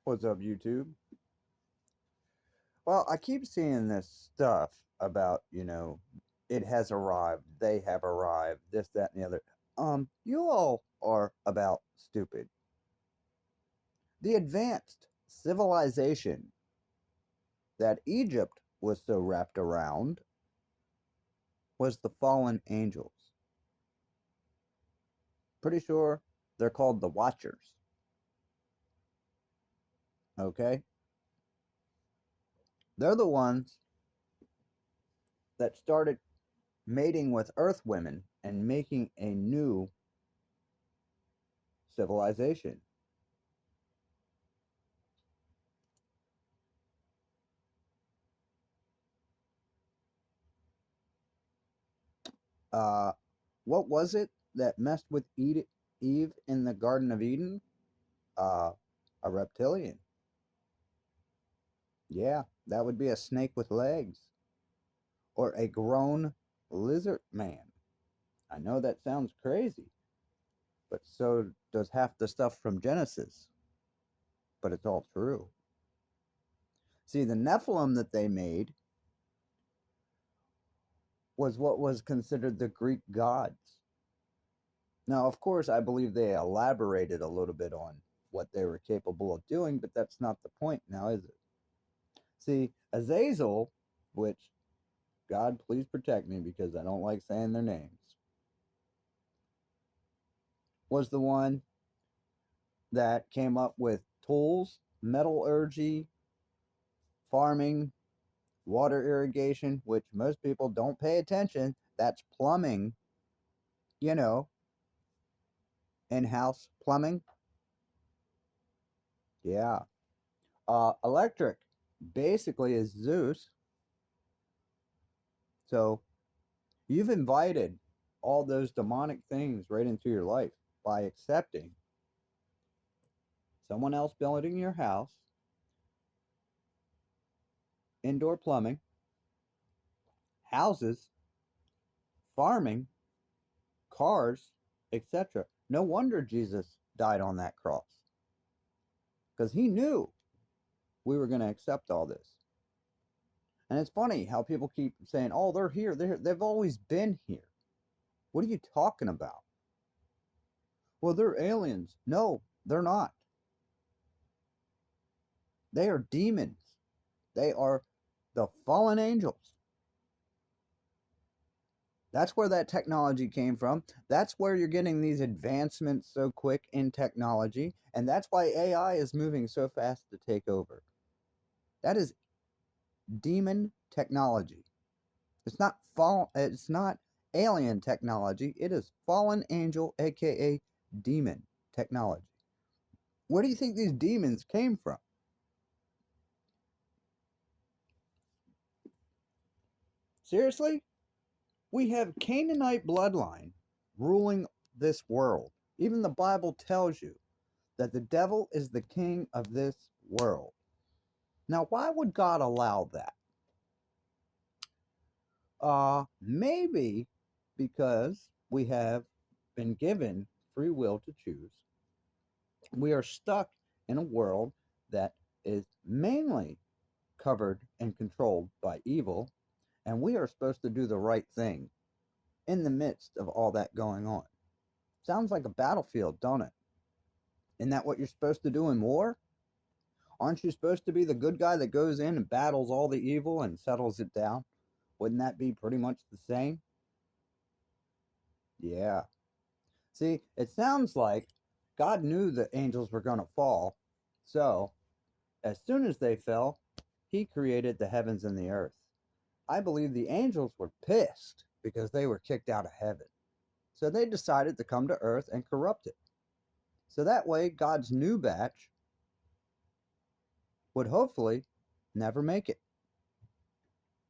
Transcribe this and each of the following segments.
What's up, YouTube? Well, I keep seeing this stuff about, it has arrived, they have arrived, this, that, and the other. You all are about stupid. The advanced civilization that Egypt was so wrapped around was the fallen angels. Pretty sure they're called the Watchers. Okay? They're the ones that started mating with Earth women and making a new civilization. Uh, what was it that messed with Eve in the Garden of Eden? Uh, a reptilian. Yeah, that would be a snake with legs. Or a grown lizard man. I know that sounds crazy, but so does half the stuff from Genesis. But it's all true. See, the Nephilim that they made was what was considered the Greek gods. Now, of course, I believe they elaborated a little bit on what they were capable of doing, but that's not the point now, is it? See, Azazel, which God please protect me because I don't like saying their names, was the one that came up with tools, metallurgy, farming, water irrigation, which most people don't pay attention. That's plumbing, you know, in-house plumbing. Yeah. Electric basically is Zeus. So you've invited all those demonic things right into your life by accepting someone else building your house, indoor plumbing, houses, farming, cars, etc. No wonder Jesus died on that cross because he knew we were going to accept all this. And it's funny how people keep saying, "Oh, they're here. They've always been here." What are you talking about? Well, they're aliens. No, they're not. They are demons. They are the fallen angels. That's where that technology came from. That's where you're getting these advancements so quick in technology. And that's why AI is moving so fast to take over. That is demon technology. It's not alien technology. It is fallen angel, aka demon technology. Where do you think these demons came from? Seriously? We have Canaanite bloodline ruling this world. Even the Bible tells you that the devil is the king of this world. Now, why would God allow that? Maybe because we have been given free will to choose. We are stuck in a world that is mainly covered and controlled by evil, and we are supposed to do the right thing in the midst of all that going on. Sounds like a battlefield, don't it? Isn't that what you're supposed to do in war? Aren't you supposed to be the good guy that goes in and battles all the evil and settles it down? Wouldn't that be pretty much the same? Yeah. See, it sounds like God knew the angels were going to fall. So, as soon as they fell, he created the heavens and the earth. I believe the angels were pissed because they were kicked out of heaven. So they decided to come to earth and corrupt it. So that way, God's new batch would hopefully never make it.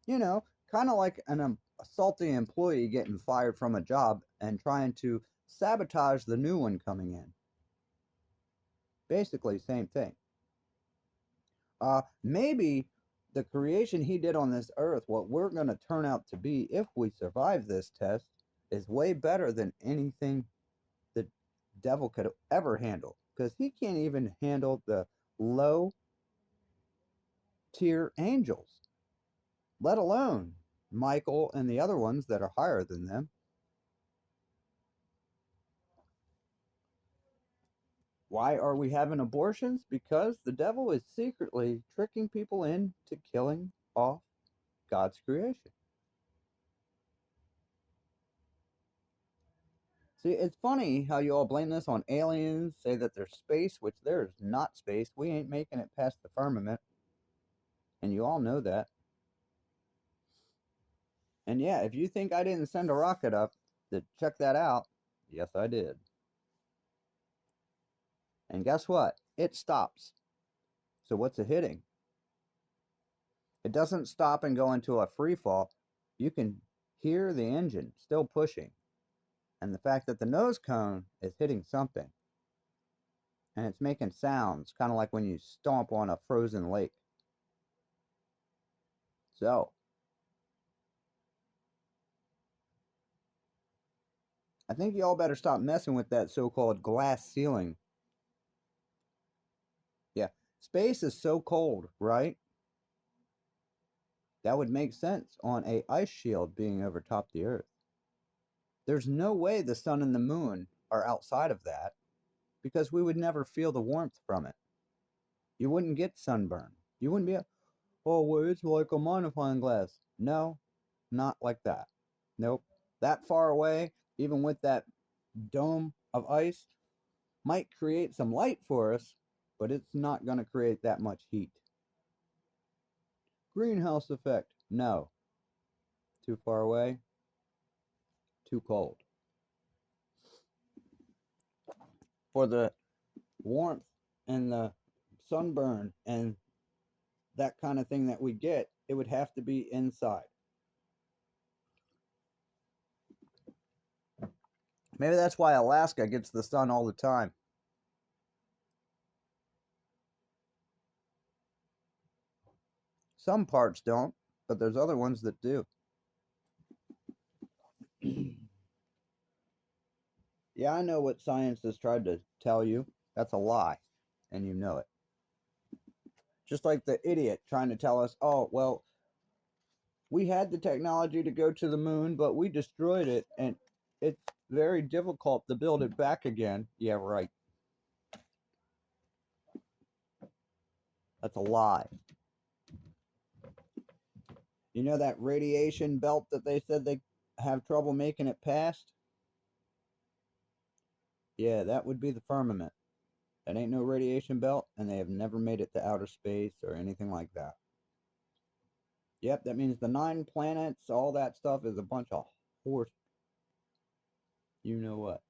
You know, kind of like a salty employee getting fired from a job and trying to sabotage the new one coming in. Basically, same thing. Maybe the creation he did on this earth, what we're going to turn out to be if we survive this test, is way better than anything the devil could ever handle. Because he can't even handle the low tier angels, let alone Michael and the other ones that are higher than them. Why are we having abortions? Because the devil is secretly tricking people into killing off God's creation. See, it's funny how you all blame this on aliens, say that there's space, which there's not space. We ain't making it past the firmament. And you all know that. And yeah, if you think I didn't send a rocket up to check that out, yes, I did. And guess what? It stops. So what's it hitting? It doesn't stop and go into a free fall. You can hear the engine still pushing. And the fact that the nose cone is hitting something. And it's making sounds, kind of like when you stomp on a frozen lake. So, I think y'all better stop messing with that so-called glass ceiling. Yeah, space is so cold, right? That would make sense on a ice shield being over top the Earth. There's no way the sun and the moon are outside of that because we would never feel the warmth from it. You wouldn't get sunburn. You wouldn't be, oh, well, it's like a magnifying glass. No, not like that. Nope. That far away, even with that dome of ice, might create some light for us, but it's not going to create that much heat. Greenhouse effect. No. Too far away, too cold. For the warmth and the sunburn and that kind of thing that we get, it would have to be inside. Maybe that's why Alaska gets the sun all the time. Some parts don't, but there's other ones that do. Yeah, I know what science has tried to tell you. That's a lie, and you know it. Just like the idiot trying to tell us, oh, well, we had the technology to go to the moon, but we destroyed it, and it's very difficult to build it back again. Yeah, right. That's a lie. You know that radiation belt that they said they have trouble making it past? Yeah, that would be the firmament. That ain't no radiation belt, and they have never made it to outer space or anything like that. Yep, that means the 9 planets, all that stuff is a bunch of horse. You know what?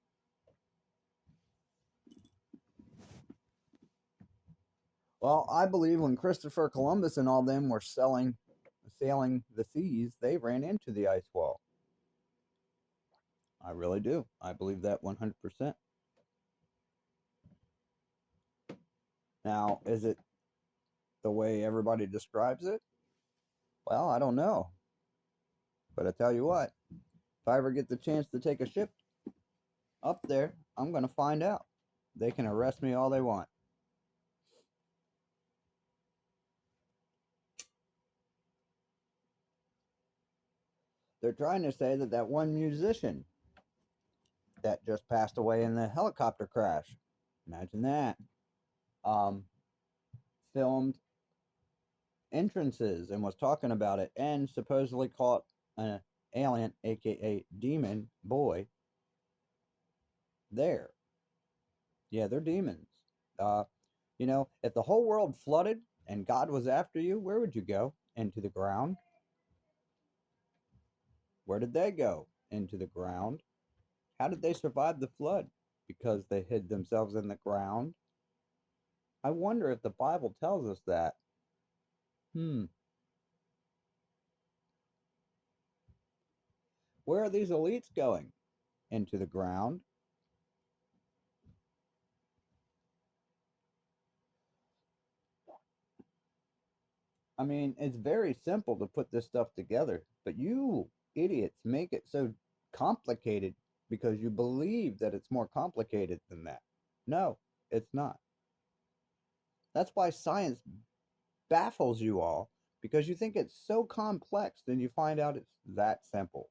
Well, I believe when Christopher Columbus and all them were sailing the seas, they ran into the ice wall. I really do. I believe that 100%. Now, is it the way everybody describes it? Well, I don't know. But I tell you what, if I ever get the chance to take a ship up there, I'm going to find out. They can arrest me all they want. They're trying to say that that one musician that just passed away in the helicopter crash, imagine that, um, filmed entrances and was talking about it and supposedly caught an alien, aka demon boy, there. Yeah, they're demons. Uh, if the whole world flooded and God was after you, where would you go? Into the ground? Where did they go? Into the ground. How did they survive the flood? Because they hid themselves in the ground. I wonder if the Bible tells us that. Hmm. Where are these elites going? Into the ground. I mean, it's very simple to put this stuff together, but you idiots make it so complicated because you believe that it's more complicated than that. No, it's not. That's why science baffles you all, because you think it's so complex, then you find out it's that simple.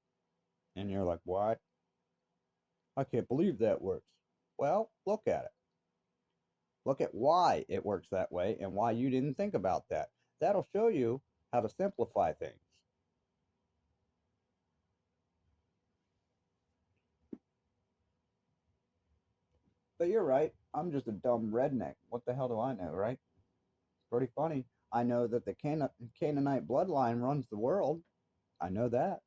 And you're like, what? I can't believe that works. Well, look at it. Look at why it works that way and why you didn't think about that. That'll show you how to simplify things. But you're right. I'm just a dumb redneck. What the hell do I know, right? It's pretty funny. I know that the Canaanite bloodline runs the world. I know that.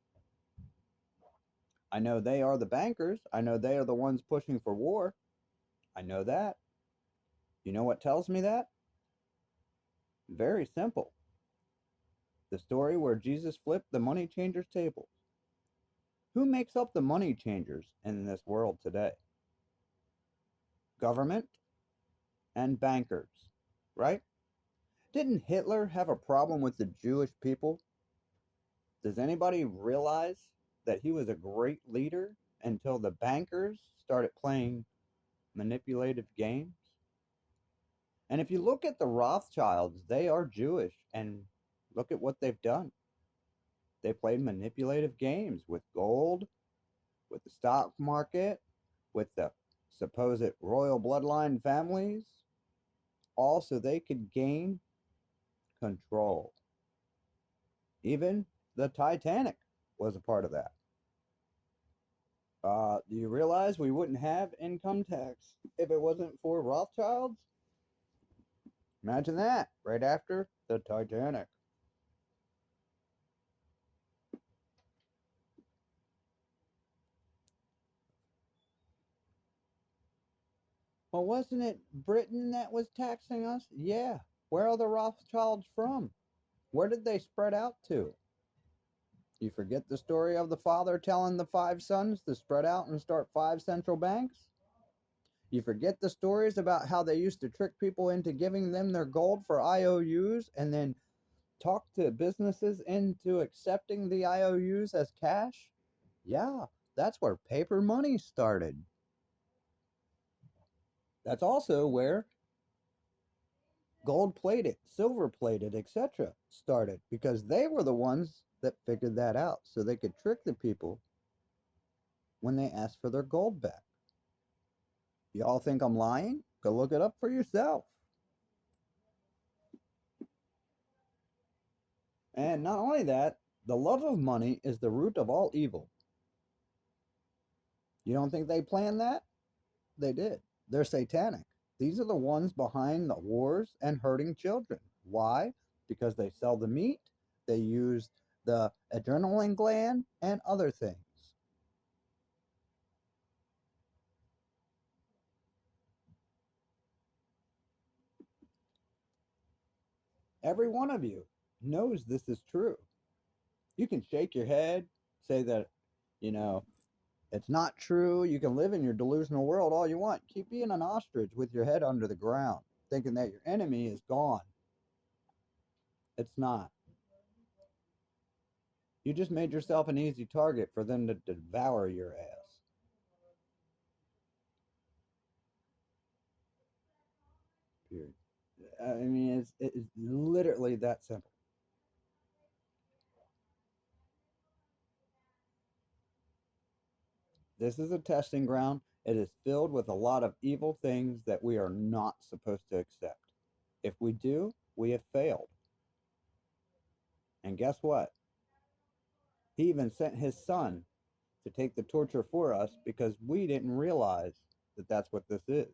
I know they are the bankers. I know they are the ones pushing for war. I know that. You know what tells me that? Very simple. The story where Jesus flipped the money changers' tables. Who makes up the money changers in this world today? Government and bankers, right? Didn't Hitler have a problem with the Jewish people? Does anybody realize that he was a great leader until the bankers started playing manipulative games? And if you look at the Rothschilds, they are Jewish, and look at what they've done. They played manipulative games with gold, with the stock market, with the supposed royal bloodline families, all so they could gain control. Even the Titanic was a part of that. Do you realize we wouldn't have income tax if it wasn't for Rothschilds? Imagine that, right after the Titanic. Well, wasn't it Britain that was taxing us? Yeah. Where are the Rothschilds from? Where did they spread out to? You forget the story of the father telling the five sons to spread out and start five central banks? You forget the stories about how they used to trick people into giving them their gold for IOUs and then talk to businesses into accepting the IOUs as cash? Yeah, that's where paper money started. That's also where gold plated, silver plated, etc. started because they were the ones that figured that out so they could trick the people when they asked for their gold back. Y'all think I'm lying? Go look it up for yourself. And not only that, the love of money is the root of all evil. You don't think they planned that? They did. They're satanic. These are the ones behind the wars and hurting children. Why? Because they sell the meat, they use the adrenaline gland, and other things. Every one of you knows this is true. You can shake your head, say that, you know, it's not true. You can live in your delusional world all you want. Keep being an ostrich with your head under the ground, thinking that your enemy is gone. It's not. You just made yourself an easy target for them to devour your ass. Period. I mean, it's literally that simple. This is a testing ground. It is filled with a lot of evil things that we are not supposed to accept. If we do, we have failed. And guess what? He even sent his son to take the torture for us because we didn't realize that that's what this is.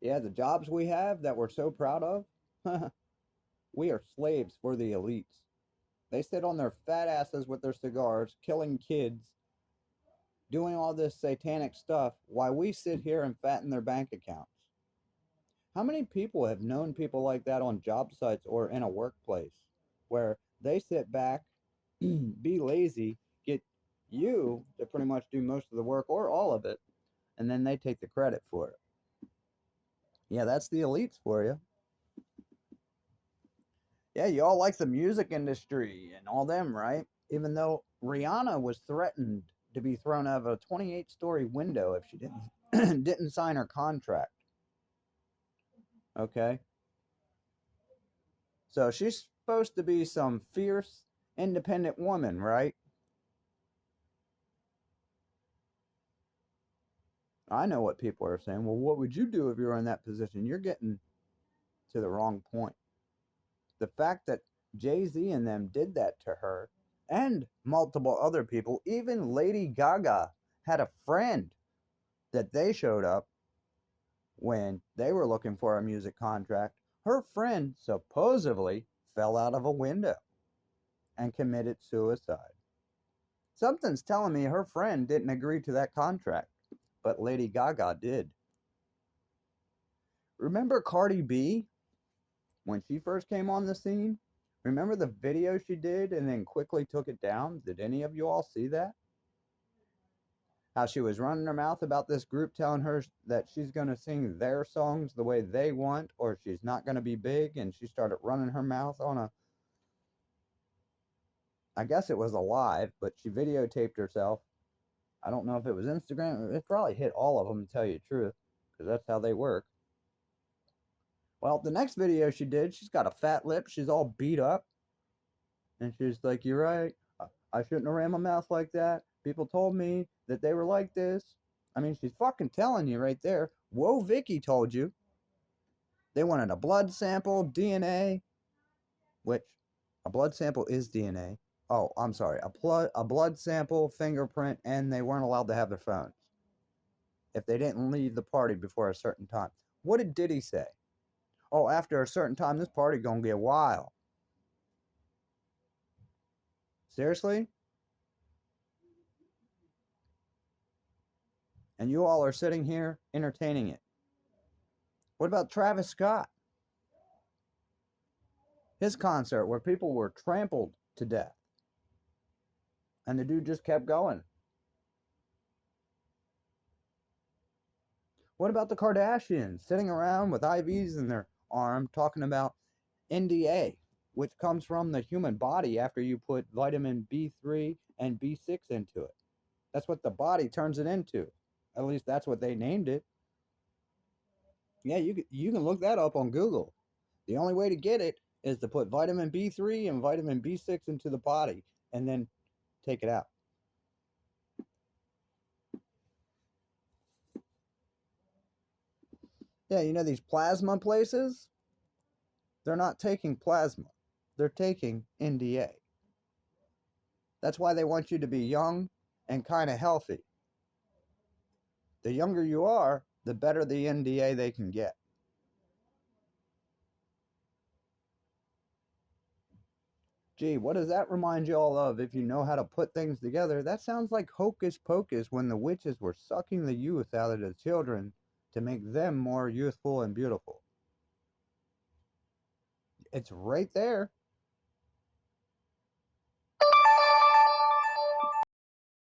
Yeah, the jobs we have that we're so proud of, we are slaves for the elites. They sit on their fat asses with their cigars, killing kids, doing all this satanic stuff while we sit here and fatten their bank accounts. How many people have known people like that on job sites or in a workplace where they sit back, be lazy, get you to pretty much do most of the work or all of it, and then they take the credit for it? Yeah, that's the elites for you. Yeah, you all like the music industry and all them, right? Even though Rihanna was threatened to be thrown out of a 28-story window if she didn't didn't sign her contract. Okay, so she's supposed to be some fierce, independent woman, right? I know what people are saying. Well, what would you do if you were in that position? You're getting to the wrong point. The fact that Jay-Z and them did that to her and multiple other people, even Lady Gaga had a friend that they showed up when they were looking for a music contract. Her friend supposedly fell out of a window and committed suicide. Something's telling me her friend didn't agree to that contract, but Lady Gaga did. Remember Cardi B when she first came on the scene? Remember the video she did and then quickly took it down? Did any of you all see that? How she was running her mouth about this group telling her that she's going to sing their songs the way they want or she's not going to be big, and she started running her mouth on a, I guess it was a live, but she videotaped herself. I don't know if it was Instagram. It probably hit all of them, to tell you the truth, because that's how they work. Well, the next video she did, she's got a fat lip. She's all beat up. And she's like, "You're right. I shouldn't have ran my mouth like that. People told me that they were like this." I mean, she's fucking telling you right there. Whoa, Vicky told you. They wanted a blood sample, DNA, which a blood sample is DNA. Oh, I'm sorry. A blood sample, fingerprint, and they weren't allowed to have their phones if they didn't leave the party before a certain time. What did Diddy say? Oh, after a certain time, this party gonna get wild. Seriously? And you all are sitting here entertaining it. What about Travis Scott? His concert where people were trampled to death. And the dude just kept going. What about the Kardashians sitting around with IVs in their arm talking about NDA, which comes from the human body after you put vitamin B3 and B6 into it? That's what the body turns it into. At least that's what they named it. Yeah, you can look that up on Google. The only way to get it is to put vitamin B3 and vitamin B6 into the body and then take it out. Yeah, you know these plasma places? They're not taking plasma. They're taking NDA. That's why they want you to be young and kind of healthy. The younger you are, the better the NDA they can get. Gee, what does that remind you all of if you know how to put things together? That sounds like hocus pocus when the witches were sucking the youth out of the children to make them more youthful and beautiful. It's right there.